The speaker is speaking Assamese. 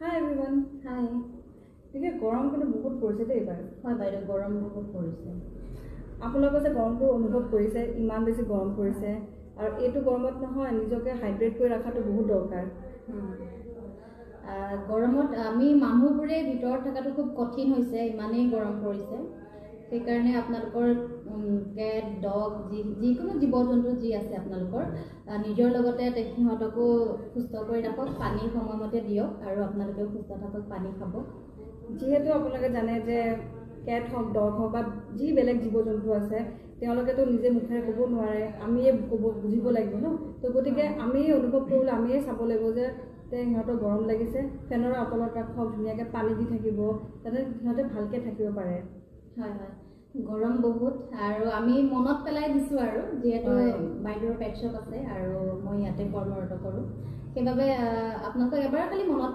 Hi everyone. Hi. ঠিক গৰম কিন্তু বহুত পৰিছে দেই এইবাৰ। হয় বাইদেউ গৰম বহুত পৰিছে। আপোনালোকে যে গৰমটো অনুভৱ কৰিছে, ইমান বেছি গৰম পৰিছে আৰু এইটো গৰমত নহয় নিজকে হাইড্ৰেট কৰি ৰখাটো বহুত দৰকাৰ। গৰমত আমি মানুহবোৰে ভিতৰত থকাটো খুব কঠিন হৈছে, ইমানেই গৰম পৰিছে। সেইকাৰণে আপোনালোকৰ কেট ডগ যিকোনো জীৱ জন্তু যি আছে আপোনালোকৰ নিজৰ লগতে সিহঁতকো সুস্থ কৰি ৰাখক, পানী সময়মতে দিয়ক আৰু আপোনালোকেও সুস্থ থাকক, পানী খাব। যিহেতু আপোনালোকে জানে যে কেট হওক ডগ হওক বা যি বেলেগ জীৱ জন্তু আছে তেওঁলোকেতো নিজে মুখেৰে ক'ব নোৱাৰে, আমিয়ে বুজিব লাগিব ন। তো গতিকে আমি অনুভৱ কৰিবলৈ আমিয়ে চাব লাগিব যে সিহঁতৰ গৰম লাগিছে, ফেনৰ তলত ৰাখক, ধুনীয়াকৈ পানী দি থাকিব যাতে সিহঁতে ভালকৈ থাকিব পাৰে। হয় হয়, গৰম বহুত আৰু আমি মনত পেলাই দিছোঁ আৰু যিহেতু বাইদেউৰ পেট শ্বপ আছে আৰু মই ইয়াতে কৰ্মৰত কৰোঁ, সেইবাবে আপোনালোকক এবাৰ খালি মনত